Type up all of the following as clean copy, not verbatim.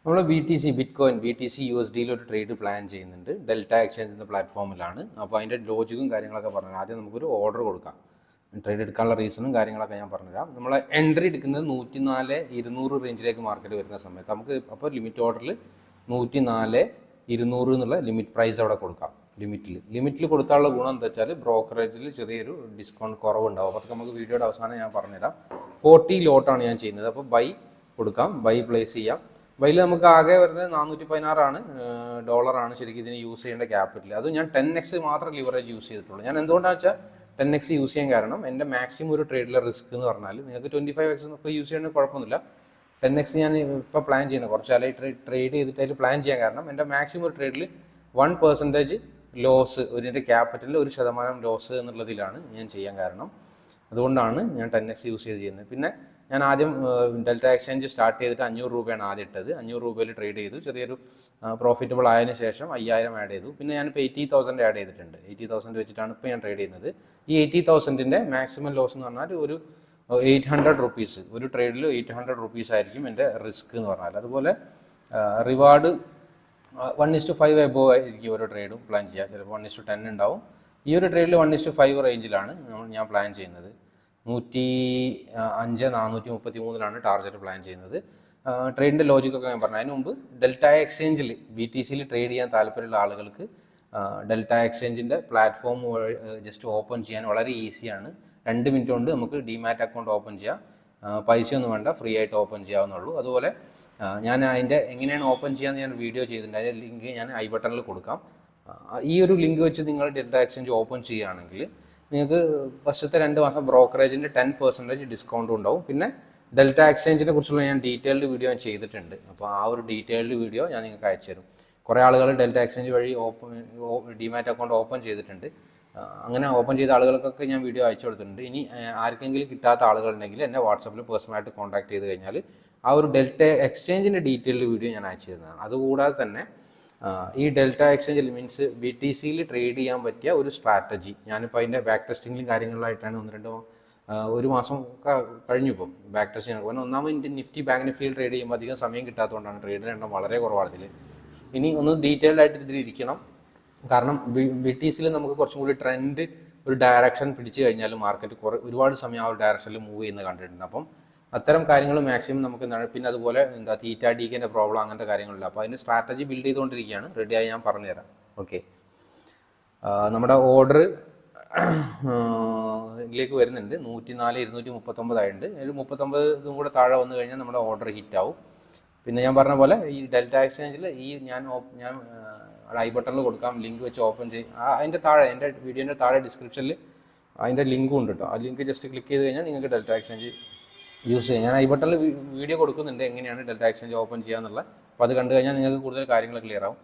നമ്മൾ B T C USDയിൽ ഒരു trade plan ചെയ്യുന്നുണ്ട്. ഡെൽറ്റ എക്സ്ചേഞ്ച് എന്ന പ്ലാറ്റ്ഫോമിലാണ്. അപ്പോൾ അതിൻ്റെ ലോജിക്കും കാര്യങ്ങളൊക്കെ പറഞ്ഞു. ആദ്യം നമുക്കൊരു ഓർഡർ കൊടുക്കാം. ട്രേഡ് എടുക്കാനുള്ള റീസണും കാര്യങ്ങളൊക്കെ ഞാൻ പറഞ്ഞുതരാം. നമ്മൾ എൻട്രി എടുക്കുന്നത് 104,200 റേഞ്ചിലേക്ക് മാർക്കറ്റ് വരുന്ന സമയത്ത് നമുക്ക് അപ്പോൾ ലിമിറ്റ് ഓർഡറിൽ 104,200 എന്നുള്ള ലിമിറ്റ് പ്രൈസ് അവിടെ കൊടുക്കാം. ലിമിറ്റിൽ കൊടുക്കാനുള്ള ഗുണം എന്താ വെച്ചാൽ ബ്രോക്കറേജിൽ ചെറിയൊരു ഡിസ്കൗണ്ട് കുറവുണ്ടാവും. അപ്പോൾ നമുക്ക് വീഡിയോയുടെ അവസാനം ഞാൻ പറഞ്ഞുതരാം. 40 ലോട്ടാണ് ഞാൻ ചെയ്യുന്നത്. അപ്പോൾ ബൈ കൊടുക്കാം, ബൈ പ്ലേസ് ചെയ്യാം. ബൈയിൽ നമുക്ക് ആകെ വരുന്നത് $416 ശരിക്കും ഇതിന് യൂസ് ചെയ്യേണ്ട ക്യാപിറ്റൽ. അത് ഞാൻ 10x മാത്രം ലിവറേജ് യൂസ് ചെയ്തിട്ടുള്ളൂ. ഞാൻ എന്തുകൊണ്ടാണെന്ന് വെച്ചാൽ 10x യൂസ് ചെയ്യാൻ കാരണം എൻ്റെ മാക്സിമം ഒരു ട്രേഡിലെ റിസ്ക് എന്ന് പറഞ്ഞാൽ നിങ്ങൾക്ക് 25x ഒക്കെ യൂസ് ചെയ്യണമെങ്കിൽ കുഴപ്പമൊന്നുമില്ല. 10x ഞാൻ ഇപ്പോൾ പ്ലാൻ ചെയ്യണം, കുറച്ചാലായി ട്രേഡ് ചെയ്തിട്ട് അതിൽ പ്ലാൻ ചെയ്യാൻ കാരണം എൻ്റെ മാക്സിമം ഒരു ട്രേഡിൽ 1% ലോസ്, ഇതിൻ്റെ ക്യാപിറ്റലിൽ 1% ലോസ് എന്നുള്ളതിലാണ് ഞാൻ ചെയ്യാൻ കാരണം. അതുകൊണ്ടാണ് ഞാൻ 10x യൂസ് ചെയ്ത് ചെയ്യുന്നത്. പിന്നെ ഞാൻ ആദ്യം ഡെൽറ്റ എക്സ്ചേഞ്ച് സ്റ്റാർട്ട് ചെയ്തിട്ട് 500 രൂപയാണ് ആദ്യം ഇട്ടത്. 500 രൂപയിൽ ട്രേഡ് ചെയ്തു. ചെറിയൊരു പ്രോഫിറ്റബിൾ ആയതിനു ശേഷം 5000 ആഡ് ചെയ്തു. പിന്നെ ഞാനിപ്പോൾ 80,000 ആഡ് ചെയ്തിട്ടുണ്ട്. 80,000 വെച്ചിട്ടാണ് ഇപ്പോൾ ഞാൻ ട്രേഡ് ചെയ്യുന്നത്. ഈ 80,000ൻ്റെ മാക്സിമം ലോസ് എന്ന് പറഞ്ഞാൽ ഒരു 800 റുപ്പീസ്, ഒരു ട്രേഡിൽ 800 റുപ്പീസ് ആയിരിക്കും എൻ്റെ റിസ്ക് എന്ന് പറഞ്ഞാൽ. അതുപോലെ റിവാർഡ് 1:5 എബോവ് ആയിരിക്കും ഓരോ ട്രേഡും പ്ലാൻ ചെയ്യുക. ചിലപ്പോൾ 1:10 ഉണ്ടാവും. ഈ ഒരു ട്രേഡിൽ 1:5 റേഞ്ചിലാണ് ഞാൻ പ്ലാൻ ചെയ്യുന്നത്. 105,433 ടാർഗറ്റ് പ്ലാൻ ചെയ്യുന്നത്. ട്രേഡിൻ്റെ ലോജിക്കൊക്കെ ഞാൻ പറഞ്ഞു. അതിന് മുമ്പ് ഡെൽറ്റ എക്സ്ചേഞ്ചിൽ BTCയിൽ ട്രേഡ് ചെയ്യാൻ താല്പര്യമുള്ള ആളുകൾക്ക് ഡെൽറ്റ എക്സ്ചേഞ്ചിൻ്റെ പ്ലാറ്റ്ഫോം ജസ്റ്റ് ഓപ്പൺ ചെയ്യാൻ വളരെ ഈസിയാണ്. 2 മിനിറ്റ് കൊണ്ട് നമുക്ക് ഡിമാറ്റ് അക്കൗണ്ട് ഓപ്പൺ ചെയ്യാം. പൈസയൊന്നും വേണ്ട, ഫ്രീ ആയിട്ട് ഓപ്പൺ ചെയ്യാവുന്നുള്ളൂ. അതുപോലെ ഞാൻ അതിൻ്റെ എങ്ങനെയാണ് ഓപ്പൺ ചെയ്യാമെന്ന് ഞാൻ വീഡിയോ ചെയ്തിട്ടുണ്ട്. അതിൻ്റെ ലിങ്ക് ഞാൻ ഐ ബട്ടണിൽ കൊടുക്കാം. ഈ ഒരു ലിങ്ക് വെച്ച് നിങ്ങൾ ഡെൽറ്റ എക്സ്ചേഞ്ച് ഓപ്പൺ ചെയ്യുകയാണെങ്കിൽ നിങ്ങൾക്ക് ഫസ്റ്റത്തെ 2 മാസം ബ്രോക്കറേജിൻ്റെ 10% ഡിസ്കൗണ്ടും ഉണ്ടാവും. പിന്നെ ഡെൽറ്റ എക്സ്ചേഞ്ചിനെ കുറിച്ചുള്ള ഞാൻ ഡീറ്റെയിൽഡ് വീഡിയോ ഞാൻ ചെയ്തിട്ടുണ്ട്. അപ്പോൾ ആ ഒരു ഡീറ്റെയിൽഡ് വീഡിയോ ഞാൻ നിങ്ങൾക്ക് അയച്ചു തരും. കുറേ ആളുകൾ ഡെൽറ്റ എക്സ്ചേഞ്ച് വഴി ഡിമാറ്റ് അക്കൗണ്ട് ഓപ്പൺ ചെയ്തിട്ടുണ്ട്. അങ്ങനെ ഓപ്പൺ ചെയ്ത ആളുകൾക്കൊക്കെ ഞാൻ വീഡിയോ അയച്ചു കൊടുത്തിട്ടുണ്ട്. ഇനി ആർക്കെങ്കിലും കിട്ടാത്ത ആളുകളുണ്ടെങ്കിൽ എന്നെ വാട്സപ്പിൽ പേഴ്സണലായിട്ട് കോൺടാക്ട് ചെയ്ത് കഴിഞ്ഞാൽ ആ ഒരു ഡെൽറ്റ എക്സ്ചേഞ്ചിൻ്റെ ഡീറ്റെയിൽഡ് വീഡിയോ ഞാൻ അയച്ചു തരുന്നതാണ്. അതുകൂടാതെ തന്നെ ഈ ഡെൽറ്റ എക്സ്ചേഞ്ചിൽ മീൻസ് BTCയിൽ ട്രേഡ് ചെയ്യാൻ പറ്റിയ ഒരു സ്ട്രാറ്റജി ഞാനിപ്പോൾ അതിൻ്റെ ബാക്ക് ടെസ്റ്റിങ്ങിലും കാര്യങ്ങളിലായിട്ടാണ് 1 മാസം കഴിഞ്ഞു. ഇപ്പം ബാക്ക് ടെസ്റ്റിംഗ് കാരണം ഒന്നാമത് നിഫ്റ്റി ബാങ്ക് നിഫ്റ്റിയിൽ ട്രേഡ് ചെയ്യുമ്പോൾ അധികം സമയം കിട്ടാത്തതുകൊണ്ടാണ് ട്രേഡിൻ്റെ എണ്ണം വളരെ കുറവാണ് ഇതിൽ. ഇനി ഒന്ന് ഡീറ്റെയിൽഡ് ആയിട്ട് ഇതിൽ ഇരിക്കണം. കാരണം BTCയിൽ നമുക്ക് കുറച്ചും കൂടി ട്രെൻഡ് ഒരു ഡയറക്ഷൻ പിടിച്ചു കഴിഞ്ഞാൽ മാർക്കറ്റ് ഒരുപാട് സമയം ആ ഒരു ഡയറക്ഷനിൽ മൂവ് ചെയ്യുന്നത് കണ്ടിട്ടുണ്ട്. അപ്പം അത്തരം കാര്യങ്ങൾ മാക്സിമം നമുക്ക് എന്താണ്. പിന്നെ അതുപോലെ തീറ്റ DKൻ്റെ പ്രോബ്ലം അങ്ങനത്തെ കാര്യങ്ങളില്ല. അപ്പോൾ അതിന് സ്ട്രാറ്റജി ബിൽഡ് ചെയ്തുകൊണ്ടിരിക്കുകയാണ്. റെഡിയായി ഞാൻ പറഞ്ഞുതരാം. ഓക്കെ, നമ്മുടെ ഓർഡർ ഇതിലേക്ക് വരുന്നുണ്ട്. 104,239 ആയിട്ടുണ്ട്. ഒരു 39 കൂടെ താഴെ വന്നു കഴിഞ്ഞാൽ നമ്മുടെ ഓർഡർ ഹിറ്റ് ആവും. പിന്നെ ഞാൻ പറഞ്ഞ പോലെ ഈ ഡെൽറ്റ എക്സ്ചേഞ്ചിൽ ഞാൻ ഐ ബട്ടണിൽ കൊടുക്കാം, ലിങ്ക് വെച്ച് ഓപ്പൺ ചെയ്യും. അതിൻ്റെ താഴെ എൻ്റെ വീഡിയോൻ്റെ താഴെ ഡിസ്ക്രിപ്ഷനിൽ അതിൻ്റെ ലിങ്കും ഉണ്ട് കേട്ടോ. ആ ലിങ്ക് ജസ്റ്റ് ക്ലിക്ക് ചെയ്ത് കഴിഞ്ഞാൽ നിങ്ങൾക്ക് ഡെൽറ്റ എക്സ്ചേഞ്ച് യൂസ് ചെയ്യാം. ഞാൻ ഐ ബട്ടണിൽ വീഡിയോ കൊടുക്കുന്നുണ്ട് എങ്ങനെയാണ് ഡെൽറ്റ എക്സ്ചേഞ്ച് ഓപ്പൺ ചെയ്യാന്നുള്ളത്. അപ്പോൾ അത് കണ്ടു കഴിഞ്ഞാൽ നിങ്ങൾക്ക് കൂടുതൽ കാര്യങ്ങൾ ക്ലിയർ ആവും.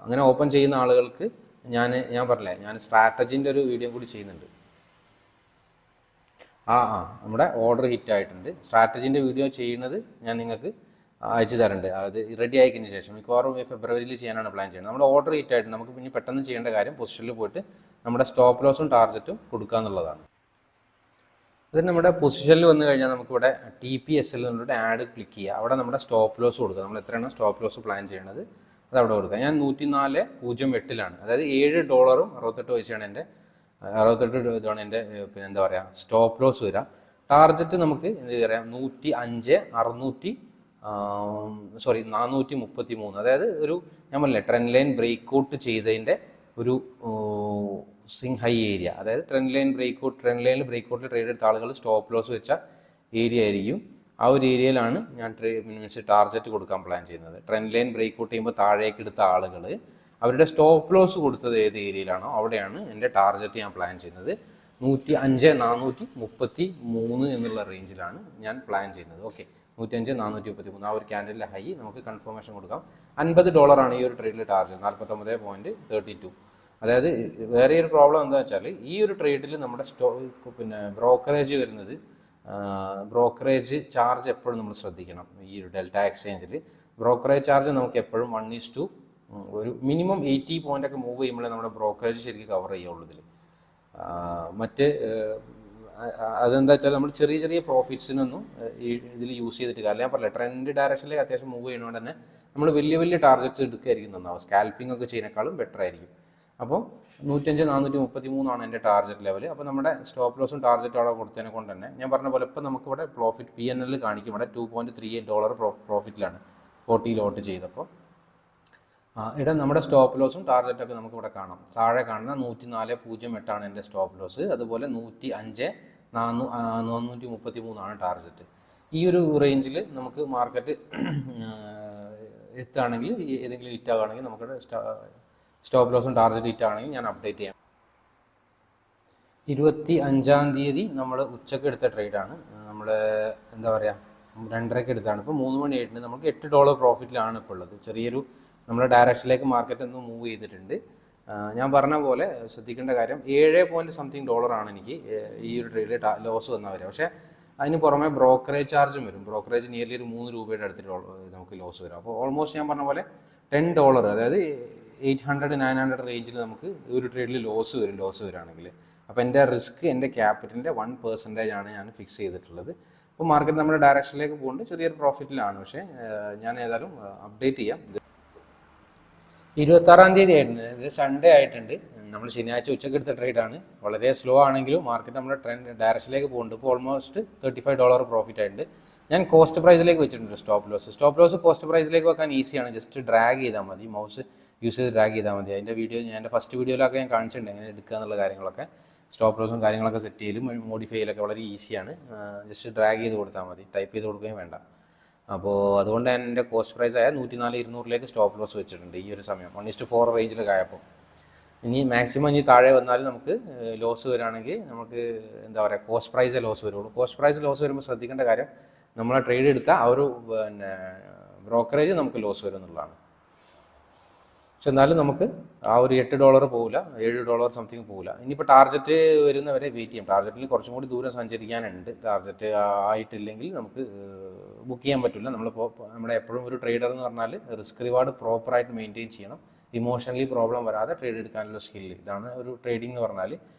അങ്ങനെ ഓപ്പൺ ചെയ്യുന്ന ആളുകൾക്ക് ഞാൻ പറഞ്ഞില്ലേ, ഞാൻ സ്ട്രാറ്റജീൻ്റെ ഒരു വീഡിയോ കൂടി ചെയ്യുന്നുണ്ട്. നമ്മുടെ ഓർഡർ ഹിറ്റ് ആയിട്ടുണ്ട്. സ്ട്രാറ്റജീൻ്റെ വീഡിയോ ചെയ്യുന്നത് ഞാൻ നിങ്ങൾക്ക് അയച്ചു തരുന്നുണ്ട്. അത് റെഡി ആയതിന് ശേഷം മിക്കവാറും ഫെബ്രുവരിയിൽ ചെയ്യാനാണ് പ്ലാൻ ചെയ്യുന്നത്. നമ്മുടെ ഓർഡർ ഹിറ്റ് ആയിട്ട് നമുക്ക് പിന്നെ പെട്ടെന്ന് ചെയ്യേണ്ട കാര്യം പൊസിഷനിൽ പോയിട്ട് നമ്മുടെ സ്റ്റോപ്പ് ലോസും ടാർഗറ്റും കൊടുക്കുക എന്നുള്ളതാണ്. അതിന് നമ്മുടെ പൊസിഷനിൽ വന്നു കഴിഞ്ഞാൽ നമുക്കിവിടെ TPSL എന്നുള്ള ആഡ് ക്ലിക്ക് ചെയ്യുക. അവിടെ നമ്മുടെ സ്റ്റോപ്പ് ലോസ് കൊടുക്കുക. നമ്മൾ എത്രയാണ് സ്റ്റോപ്പ് ലോസ് പ്ലാൻ ചെയ്യണത് അത് അവിടെ കൊടുക്കുക. ഞാൻ 104.08 അതായത് $7.68 എൻ്റെ 68 ഇതാണ് എൻ്റെ പിന്നെ എന്താ പറയുക സ്റ്റോപ്പ് ലോസ് വരിക. ടാർഗറ്റ് നമുക്ക് എന്ത് പറയാം 433. അതായത് ഒരു ഞാൻ പറഞ്ഞില്ലേ ട്രെൻഡ് ലൈൻ ബ്രേക്ക് ഔട്ട് ചെയ്തതിൻ്റെ ഒരു സ്വിംഗ് ഹൈ ഏരിയ. അതായത് ട്രെൻഡ് ലൈനിൽ ബ്രേക്ക് ഔട്ടിൽ ട്രേഡ് എടുത്ത ആളുകൾ സ്റ്റോപ്പ് ലോസ് വെച്ച ഏരിയ ആയിരിക്കും. ആ ഒരു ഏരിയയിലാണ് ഞാൻ മീൻസ് ടാർഗറ്റ് കൊടുക്കാൻ പ്ലാൻ ചെയ്യുന്നത്. ട്രെൻഡ് ലൈൻ ബ്രേക്ക് ഔട്ട് ചെയ്യുമ്പോൾ താഴേക്ക് എടുത്ത ആളുകൾ അവരുടെ സ്റ്റോപ്പ് ലോസ് കൊടുത്തത് ഏത് ഏരിയയിലാണോ അവിടെയാണ് എൻ്റെ ടാർഗറ്റ് ഞാൻ പ്ലാൻ ചെയ്യുന്നത്. 105,433 എന്നുള്ള റേഞ്ചിലാണ് ഞാൻ പ്ലാൻ ചെയ്യുന്നത്. ഓക്കെ, 105,433 ആ ഒരു ക്യാൻഡലിലെ ഹൈ നമുക്ക് കൺഫർമേഷൻ കൊടുക്കാം. $50 ഈ ഒരു ട്രേഡിൽ ടാർഗറ്റ് 49.32. അതായത് വേറെ ഒരു പ്രോബ്ലം എന്താ വെച്ചാൽ ഈ ഒരു ട്രേഡിൽ നമ്മുടെ പിന്നെ ബ്രോക്കറേജ് വരുന്നത് ബ്രോക്കറേജ് ചാർജ് എപ്പോഴും നമ്മൾ ശ്രദ്ധിക്കണം. ഈ ഒരു ഡെൽറ്റ എക്സ്ചേഞ്ചിൽ ബ്രോക്കറേജ് ചാർജ് നമുക്ക് എപ്പോഴും 1:1 ഒരു മിനിമം 80 പോയിൻ്റൊക്കെ മൂവ് ചെയ്യുമ്പോഴേ നമ്മുടെ ബ്രോക്കറേജ് ശരിക്കും കവർ ചെയ്യുള്ളൂ ഇതിൽ. മറ്റ് അതെന്താ വെച്ചാൽ നമ്മൾ ചെറിയ ചെറിയ പ്രോഫിറ്റ്സിനൊന്നും ഈ ഇതിൽ യൂസ് ചെയ്തിട്ട് കാര്യമില്ല. ഞാൻ പറഞ്ഞില്ല, ട്രെൻഡ് ഡയറക്ഷനിലേക്ക് അത്യാവശ്യം മൂവ് ചെയ്യുന്നതുകൊണ്ട് തന്നെ നമ്മൾ വലിയ വലിയ ടാർഗറ്റ്സ് എടുക്കുകയായിരിക്കും നന്നാവും. സ്കാൽപ്പിംഗ് ഒക്കെ ചെയ്യുന്നേക്കാളും ബെറ്റർ ആയിരിക്കും. അപ്പോൾ 105,433 എൻ്റെ ടാർഗറ്റ് ലെവൽ. അപ്പോൾ നമ്മുടെ സ്റ്റോപ്പ് ലോസും ടാർഗറ്റും അവിടെ കൊടുത്തതിനെ കൊണ്ട് തന്നെ ഞാൻ പറഞ്ഞ പോലെ ഇപ്പോൾ നമുക്കിവിടെ പ്രോഫിറ്റ് PNL കാണിക്കും. ഇവിടെ $2.38 പ്രോഫിറ്റിലാണ് 40 ലോട്ട് ചെയ്തപ്പോൾ. ഇവിടെ നമ്മുടെ സ്റ്റോപ്പ് ലോസും ടാർഗറ്റൊക്കെ നമുക്കിവിടെ കാണാം. താഴെ കാണുന്ന 104.08 എൻ്റെ സ്റ്റോപ്പ് ലോസ്. അതുപോലെ 105,433 ടാർഗറ്റ്. ഈ ഒരു റേഞ്ചിൽ നമുക്ക് മാർക്കറ്റ് എത്തുകയാണെങ്കിൽ, ഏതെങ്കിലും ഹിറ്റ് ആവുകയാണെങ്കിൽ, നമുക്കിവിടെ സ്റ്റോപ്പ് ലോസും ടാർഗറ്റ് ഹിറ്റ് ആണെങ്കിൽ ഞാൻ അപ്ഡേറ്റ് ചെയ്യാം. 25-ാം തീയതി നമ്മൾ ഉച്ചക്ക് എടുത്ത ട്രേഡാണ്. നമ്മൾ എന്താ പറയുക, 2:30 എടുത്താണ്. ഇപ്പോൾ 3 മണിയായിട്ടുണ്ട്. നമുക്ക് $8 പ്രോഫിറ്റിലാണ് ഇപ്പോൾ ഉള്ളത്. ചെറിയൊരു നമ്മുടെ ഡയറക്ഷനിലേക്ക് മാർക്കറ്റ് ഒന്ന് മൂവ് ചെയ്തിട്ടുണ്ട്. ഞാൻ പറഞ്ഞ പോലെ ശ്രദ്ധിക്കേണ്ട കാര്യം, 7.something എനിക്ക് ഈ ഒരു ട്രേഡിൽ ലോസ് വന്നാൽ വരിക. പക്ഷേ അതിന് പുറമെ ബ്രോക്കറേജ് ചാർജും വരും. ബ്രോക്കറേജ് നിയർലി ഒരു $3 അടുത്തിട്ട് നമുക്ക് ലോസ് വരും. അപ്പോൾ ഓൾമോസ്റ്റ് ഞാൻ പറഞ്ഞ പോലെ $10, അതായത് 800-900 റേഞ്ചിൽ നമുക്ക് ഒരു ട്രേഡിൽ ലോസ് വരികയാണെങ്കിൽ. അപ്പോൾ എൻ്റെ റിസ്ക് എൻ്റെ ക്യാപിറ്റലിൻ്റെ 1% ആണ് ഞാൻ ഫിക്സ് ചെയ്തിട്ടുള്ളത്. അപ്പോൾ മാർക്കറ്റ് നമ്മുടെ ഡയറക്ഷനിലേക്ക് പോകുന്നുണ്ട്. ചെറിയൊരു പ്രോഫിറ്റിലാണ്. പക്ഷേ ഞാൻ ഏതായാലും അപ്ഡേറ്റ് ചെയ്യാം. 26-ാം തീയതി ആയിട്ടുണ്ട്. ഇത് സൺഡേ ആയിട്ടുണ്ട്. നമ്മൾ ശനിയാഴ്ച ഉച്ചക്ക് എടുത്ത ട്രേഡാണ്. വളരെ സ്ലോ ആണെങ്കിലും മാർക്കറ്റ് നമ്മുടെ ട്രെൻഡ് ഡയറക്ഷനിലേക്ക് പോകുന്നുണ്ട്. ഇപ്പോൾ ഓൾമോസ്റ്റ് $35 പ്രോഫിറ്റ് ആയിട്ടുണ്ട്. ഞാൻ കോസ്റ്റ് പ്രൈസിലേക്ക് വെച്ചിട്ടുണ്ട് സ്റ്റോപ്പ് ലോസ് കോസ്റ്റ് പ്രൈസിലേക്ക് വെക്കാൻ ഈസിയാണ്. ജസ്റ്റ് ഡ്രാഗ് ചെയ്താൽ മതി, മൗസ് യൂസ് ചെയ്ത് ഡ്രാഗ് ചെയ്താൽ മതി. അതിൻ്റെ വീഡിയോ ഞാൻ എൻ്റെ ഫസ്റ്റ് വീഡിയോയിലൊക്കെ ഞാൻ കാണിച്ചിട്ടുണ്ട് എങ്ങനെ എടുക്കുക എന്നുള്ള കാര്യങ്ങളൊക്കെ. സ്റ്റോപ്പ് ലോസും കാര്യങ്ങളൊക്കെ സെറ്റ് ചെയ്യലും മോഡിഫൈ ചെയ്യലൊക്കെ വളരെ ഈസിയാണ്. ജസ്റ്റ് ഡ്രാഗ് ചെയ്ത് കൊടുത്താൽ മതി, ടൈപ്പ് ചെയ്ത് കൊടുക്കുകയും വേണ്ട. അപ്പോൾ അതുകൊണ്ട് ഞാൻ എൻ്റെ കോസ്റ്റ് പ്രൈസ് ആയ 104,200 സ്റ്റോപ്പ് ലോസ് വെച്ചിട്ടുണ്ട് ഈ ഒരു സമയം 1:4 റേഞ്ചിലൊക്കെ ആയപ്പോൾ. ഇനി മാക്സിമം ഇനി താഴെ വന്നാലും നമുക്ക് ലോസ് വരികയാണെങ്കിൽ നമുക്ക് എന്താ പറയുക, കോസ്റ്റ് പ്രൈസേ ലോസ് വരുള്ളൂ. കോസ്റ്റ് പ്രൈസ് ലോസ് വരുമ്പോൾ ശ്രദ്ധിക്കേണ്ട കാര്യം, നമ്മൾ ട്രേഡ് എടുത്ത ആ ഒരു ബ്രോക്കറേജ് നമുക്ക് ലോസ് വരും എന്നുള്ളതാണ്. പക്ഷെ എന്നാലും നമുക്ക് ആ ഒരു $8 പോകില്ല, $7 സംതിങ് പോകില്ല. ഇനിയിപ്പോൾ ടാർഗറ്റ് വരുന്നവരെ വെയിറ്റ് ചെയ്യാം. ടാർഗറ്റിൽ കുറച്ചും കൂടി ദൂരം സഞ്ചരിക്കാനുണ്ട്. ടാർഗറ്റ് ആയിട്ടില്ലെങ്കിൽ നമുക്ക് ബുക്ക് ചെയ്യാൻ പറ്റില്ല. നമ്മുടെ എപ്പോഴും ഒരു ട്രേഡർ എന്ന് പറഞ്ഞാൽ റിസ്ക് റിവാർഡ് പ്രോപ്പറായിട്ട് മെയിൻറ്റെയിൻ ചെയ്യണം. ഇമോഷണലി പ്രോബ്ലം വരാതെ ട്രേഡ് എടുക്കാനുള്ള സ്കില്ല്, ഇതാണ് ഒരു ട്രേഡിംഗ് എന്ന് പറഞ്ഞാൽ.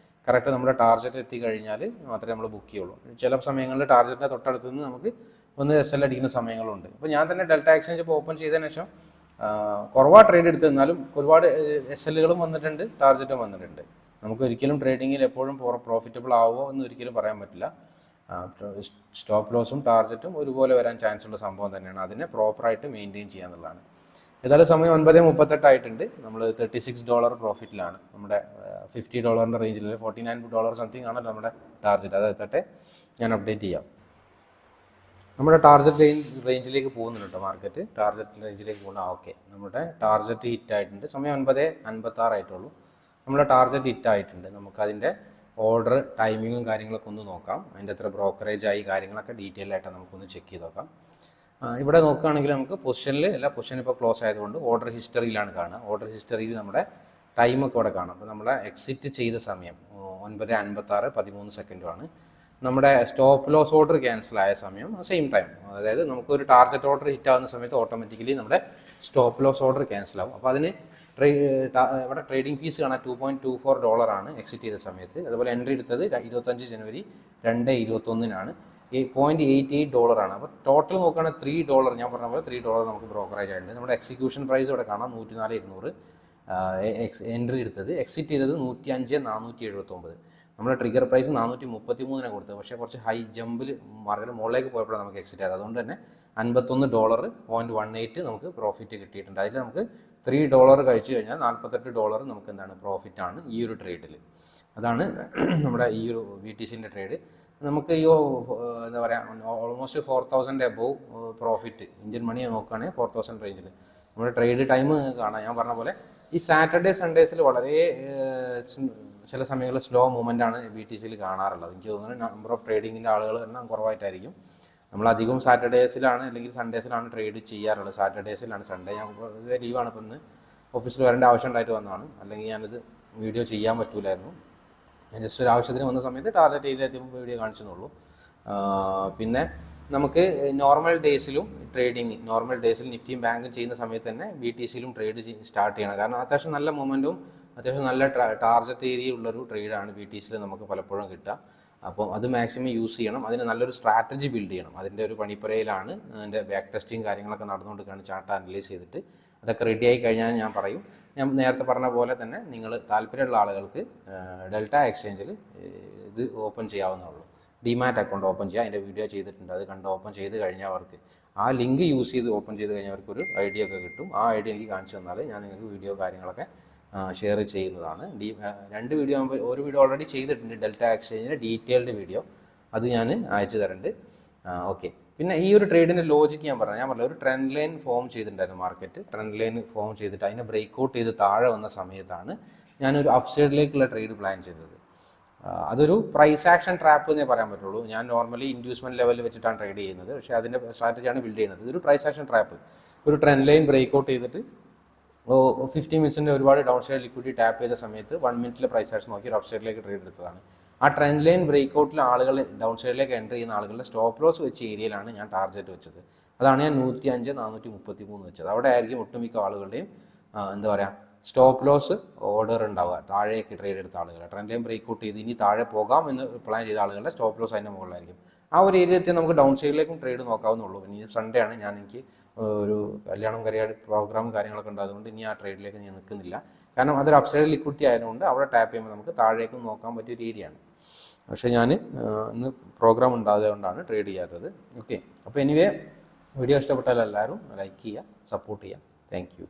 കറക്റ്റ് നമ്മുടെ ടാർഗറ്റ് എത്തിക്കഴിഞ്ഞാൽ മാത്രമേ നമ്മൾ ബുക്ക് ചെയ്യുള്ളൂ. ചില സമയങ്ങളിൽ ടാർഗറ്റിൻ്റെ തൊട്ടടുത്ത് നിന്ന് നമുക്ക് ഒന്ന് SL അടിക്കുന്ന സമയങ്ങളുണ്ട്. ഇപ്പോൾ ഞാൻ തന്നെ ഡെൽറ്റ എക്സ്ചേഞ്ച് ഇപ്പോൾ ഓപ്പൺ ചെയ്തതിന് ശേഷം കുറവാ ട്രേഡ് എടുത്ത്, എന്നാലും ഒരുപാട് SLകളും വന്നിട്ടുണ്ട്, ടാർഗറ്റും വന്നിട്ടുണ്ട്. നമുക്ക് ഒരിക്കലും ട്രേഡിങ്ങിൽ എപ്പോഴും പ്രോഫിറ്റബിൾ ആവുമോ എന്ന് ഒരിക്കലും പറയാൻ പറ്റില്ല. സ്റ്റോപ്പ് ലോസും ടാർഗറ്റും ഒരുപോലെ വരാൻ ചാൻസ് ഉള്ള സംഭവം തന്നെയാണ്. അതിനെ പ്രോപ്പറായിട്ട് മെയിൻറ്റെയിൻ ചെയ്യുക എന്നുള്ളതാണ്. ഏതായാലും സമയം 9:38 ആയിട്ടുണ്ട്. നമ്മൾ $36 പ്രോഫിറ്റിലാണ്. നമ്മുടെ $50 റേഞ്ചിൽ $49 സംതിങ് ആണല്ലോ നമ്മുടെ ടാർഗറ്റ്. അത് എത്തട്ടെ, ഞാൻ അപ്ഡേറ്റ് ചെയ്യാം. നമ്മുടെ ടാർഗറ്റ് റേഞ്ചിലേക്ക് പോകുന്നുണ്ട് കേട്ടോ മാർക്കറ്റ്. ടാർഗറ്റ് റേഞ്ചിലേക്ക് പോകുന്ന ഓക്കെ, നമ്മുടെ ടാർഗറ്റ് ഹിറ്റ് ആയിട്ടുണ്ട്. സമയം 9:56 ആയിട്ടുള്ളൂ. നമ്മുടെ ടാർഗറ്റ് ഹിറ്റ് ആയിട്ടുണ്ട്. നമുക്കതിൻ്റെ ഓർഡർ ടൈമിങ്ങും കാര്യങ്ങളൊക്കെ ഒന്ന് നോക്കാം. അതിൻ്റെ എത്ര ബ്രോക്കറേജ് ആയി കാര്യങ്ങളൊക്കെ ഡീറ്റെയിൽ ആയിട്ട് നമുക്കൊന്ന് ചെക്ക് ചെയ്ത് നോക്കാം. ഇവിടെ നോക്കുകയാണെങ്കിൽ നമുക്ക് പൊസിഷനിൽ പൊസിഷൻ ഇപ്പോൾ ക്ലോസ് ആയതുകൊണ്ട് ഓർഡർ ഹിസ്റ്ററിയിലാണ് കാണുക. ഓർഡർ ഹിസ്റ്ററിയിൽ നമ്മുടെ ടൈമൊക്കെ ഇവിടെ കാണാം. അപ്പോൾ നമ്മുടെ എക്സിറ്റ് ചെയ്ത സമയം 9:56 13 സെക്കൻഡുമാണ്. നമ്മുടെ സ്റ്റോപ്പ് ലോസ് ഓർഡർ ക്യാൻസൽ ആയ സമയം സെയിം ടൈം. അതായത് നമുക്കൊരു ടാർഗറ്റ് ഓർഡർ ഹിറ്റ് ആവുന്ന സമയത്ത് ഓട്ടോമാറ്റിക്കലി നമ്മുടെ സ്റ്റോപ്പ് ലോസ് ഓർഡർ ക്യാൻസൽ ആവും. അപ്പോൾ അതിന് ഇവിടെ ട്രേഡിംഗ് ഫീസ് കാണാൻ $2.24 ആണ് എക്സിറ്റ് ചെയ്ത സമയത്ത്. അതുപോലെ എൻട്രി എടുത്തത് 25 ജനുവരി 2021 $0.88 ആണ്. അപ്പോൾ ടോട്ടൽ നോക്കുകയാണെങ്കിൽ $3, ഞാൻ പറഞ്ഞ പോലെ $3 നമുക്ക് ബ്രോക്കറേജ് ആയിട്ടുണ്ട്. നമ്മുടെ എക്സിക്യൂഷൻ പ്രൈസ് ഇവിടെ കാണാം 104,200. എൻട്രി എടുത്തത്, എക്സിറ്റ് ചെയ്തത് 105,479. നമ്മുടെ ട്രിഗർ പ്രൈസ് 433 കൊടുത്തത്. പക്ഷേ കുറച്ച് ഹൈ ജമ്പിൽ മാർക്കറ്റ് മുകളിലേക്ക് പോയപ്പോഴാണ് നമുക്ക് എക്സിറ്റ് ആയത്. അതുകൊണ്ട് തന്നെ $51 0.18 നമുക്ക് പ്രോഫിറ്റ് കിട്ടിയിട്ടുണ്ട്. അതിൽ നമുക്ക് $3 കഴിച്ചു കഴിഞ്ഞാൽ $48 നമുക്ക് എന്താണ് പ്രോഫിറ്റാണ് ഈ ഒരു ട്രേഡിൽ. അതാണ് നമ്മുടെ ഈ ഒരു BTCൻ്റെ ട്രേഡ്. നമുക്ക് ഈ എന്താ പറയുക, almost 4,000 above profit Indian money നോക്കുകയാണെങ്കിൽ 4,000 റേഞ്ചിൽ നമ്മുടെ ട്രേഡ് ടൈം കാണാം. ഞാൻ പറഞ്ഞ പോലെ ഈ സാറ്റർഡേ സൺഡേസിൽ വളരെ ചില സമയങ്ങളിൽ സ്ലോ മൂവ്മെൻ്റ് ആണ് BTCയിൽ കാണാറുള്ളത്. എനിക്ക് തോന്നുന്നു നമ്പർ ഓഫ് ട്രേഡിങ്ങിൻ്റെ ആളുകൾ എണ്ണം കുറവായിട്ടായിരിക്കും. നമ്മളധികം സാറ്റർഡേസിലാണ് അല്ലെങ്കിൽ സൺഡേസിലാണ് ട്രേഡ് ചെയ്യാറുള്ളത്. സാറ്റർഡേസിലാണ്, സൺഡേ ഞാൻ ലീവാണ്. ഇപ്പോൾ ഇന്ന് ഓഫീസിൽ വരേണ്ട ആവശ്യം ഉണ്ടായിട്ട് വന്നതാണ്. അല്ലെങ്കിൽ ഞാനിത് വീഡിയോ ചെയ്യാൻ പറ്റൂലായിരുന്നു. ഞാൻ ജസ്റ്റ് ഒരു ആവശ്യത്തിന് വന്ന സമയത്ത് ടാർഗറ്റ് ചെയ്തെത്തിയപ്പോൾ വീഡിയോ കാണിച്ചെന്നുള്ളൂ. പിന്നെ നമുക്ക് നോർമൽ ഡേയ്സിലും നോർമൽ ഡേയ്സിൽ നിഫ്റ്റിയും ബാങ്കും ചെയ്യുന്ന സമയത്ത് തന്നെ BTCയിലും ട്രേഡ് സ്റ്റാർട്ട് ചെയ്യണം. കാരണം അത്യാവശ്യം നല്ല മൊമെൻറ്റും അത്യാവശ്യം നല്ല ടാർഗറ്റ് ഏരിയ ഉള്ളൊരു ട്രേഡാണ് BTCയിൽ നമുക്ക് പലപ്പോഴും കിട്ടുക. അപ്പോൾ അത് മാക്സിമം യൂസ് ചെയ്യണം. അതിന് നല്ലൊരു സ്ട്രാറ്റജി ബിൽഡ് ചെയ്യണം. അതിൻ്റെ ഒരു പണിപ്പുരയിലാണ് അതിൻ്റെ ബാക്ക് ടെസ്റ്റിങ് കാര്യങ്ങളൊക്കെ നടന്നുകൊണ്ടിരിക്കുകയാണ്. ചാർട്ട് അനലൈസ് ചെയ്തിട്ട് അതൊക്കെ റെഡി ആയി കഴിഞ്ഞാൽ ഞാൻ നേരത്തെ പറഞ്ഞ പോലെ തന്നെ നിങ്ങൾ താല്പര്യമുള്ള ആളുകൾക്ക് ഡെൽറ്റ എക്സ്ചേഞ്ചിൽ ഇത് ഓപ്പൺ ചെയ്യാവുന്നതുള്ളൂ. ഡിമാറ്റ് അക്കൗണ്ട് ഓപ്പൺ ചെയ്യുക. അതിൻ്റെ വീഡിയോ ചെയ്തിട്ടുണ്ട്. അത് കണ്ട് ഓപ്പൺ ചെയ്ത് കഴിഞ്ഞവർക്ക് ആ ലിങ്ക് യൂസ് ചെയ്ത് ഓപ്പൺ ചെയ്ത് കഴിഞ്ഞവർക്കൊരു ഐഡിയ ഒക്കെ കിട്ടും. ആ ഐഡിയ എനിക്ക് കാണിച്ചു തന്നാൽ ഞാൻ നിങ്ങൾക്ക് വീഡിയോ കാര്യങ്ങളൊക്കെ ഷെയർ ചെയ്യുന്നതാണ്. 2 വീഡിയോ ആകുമ്പോൾ ഒരു വീഡിയോ ഓൾറെഡി ചെയ്തിട്ടുണ്ട്, ഡെൽറ്റ എക്സ്ചേഞ്ചിൻ്റെ ഡീറ്റെയിൽഡ് വീഡിയോ. അത് ഞാൻ അയച്ചു തരുന്നുണ്ട്. ഓക്കെ. പിന്നെ ഈ ഒരു ട്രേഡിൻ്റെ ലോജിക്ക് ഞാൻ പറഞ്ഞു ഒരു ട്രെൻഡ് ലൈൻ ഫോം ചെയ്തിട്ടുണ്ടായിരുന്നു മാർക്കറ്റ്. ട്രെൻഡ് ലൈൻ ഫോം ചെയ്തിട്ട് അതിനെ ബ്രേക്ക് ഔട്ട് ചെയ്ത് താഴെ വന്ന സമയത്താണ് ഞാനൊരു അപ്സൈഡിലേക്കുള്ള ട്രേഡ് പ്ലാൻ ചെയ്തത്. അതൊരു പ്രൈസ് ആക്ഷൻ ട്രാപ്പ് എന്നേ പറയാൻ പറ്റുള്ളൂ. ഞാൻ നോർമലി ഇൻഡ്യൂസ്മെൻറ്റ് ലെവലിൽ വെച്ചിട്ടാണ് ട്രേഡ് ചെയ്യുന്നത്. പക്ഷേ അതിൻ്റെ സ്ട്രാറ്റജിയാണ് ബിൽഡ് ചെയ്യുന്നത്. ഇതൊരു പ്രൈസ് ആക്ഷൻ ട്രാപ്പ്. ഒരു ട്രെൻഡ് ലൈൻ ബ്രേക്ക് ഔട്ട് ചെയ്തിട്ട് 15 മിനിറ്റ്സിൻ്റെ ഒരുപാട് ഡൗൺ സൈഡ് ലിക്വിഡിറ്റി ടാപ്പ് ചെയ്ത സമയത്ത് 1 മിനിറ്റിലെ പ്രൈസ് ആക്ഷൻ നോക്കി ഒരു അപ്പ് സൈഡിലേക്ക് ട്രേഡ് എടുത്തതാണ്. ആ ട്രെൻഡ് ലൈൻ ബ്രേക്ക് ഔട്ടിൽ ആളുകൾ ഡൗൺ സൈഡിലേക്ക് എൻ്റർ ചെയ്യുന്ന ആളുകളുടെ സ്റ്റോപ്പ് ലോസ് വെച്ച ഏരിയയിലാണ് ഞാൻ ടാർഗറ്റ് വെച്ചത്. അതാണ് ഞാൻ 105 433 വെച്ചത്. അവിടെ ആയിരിക്കും ഒട്ടുമിക്ക ആളുകളുടെയും എന്താ പറയുക സ്റ്റോപ്പ് ലോസ് ഓർഡർ ഉണ്ടാവുക. താഴേക്ക് ട്രേഡ് എടുത്ത ആളുകൾ ട്രെൻഡ് ലൈൻ ബ്രേക്ക് ഔട്ട് ചെയ്ത് ഇനി താഴെ പോകാം എന്ന് പ്ലാൻ ചെയ്ത ആളുകളുടെ സ്റ്റോപ്പ് ലോസ് അതിൻ്റെ മുകളിലായിരിക്കും. ആ ഒരു ഏരിയ എത്തി നമുക്ക് ഡൗൺ സൈഡിലേക്കും ട്രേഡ് നോക്കാവുന്നുള്ളൂ. ഇനി സൺഡേ ആണ്, എനിക്ക് ഒരു കല്യാണം പ്രോഗ്രാമും കാര്യങ്ങളൊക്കെ ഉണ്ട്. അതുകൊണ്ട് ഇനി ആ ട്രേഡിലേക്ക് ഞാൻ നിൽക്കുന്നില്ല. കാരണം അതൊരു അപ്സൈഡ് ലിക്വിഡിറ്റി ആയതുകൊണ്ട് അവിടെ ടാപ്പ് ചെയ്യുമ്പോൾ നമുക്ക് താഴേക്കും നോക്കാൻ പറ്റിയൊരു ഏരിയയാണ്. പക്ഷേ ഞാൻ ഇന്ന് പ്രോഗ്രാം ഉണ്ടായത് കൊണ്ടാണ് ട്രേഡ് ചെയ്യാത്തത്. ഓക്കെ. അപ്പോൾ എനിവേ വീഡിയോ ഇഷ്ടപ്പെട്ടാൽ എല്ലാവരും ലൈക്ക് ചെയ്യുക, സപ്പോർട്ട് ചെയ്യുക. Thank you.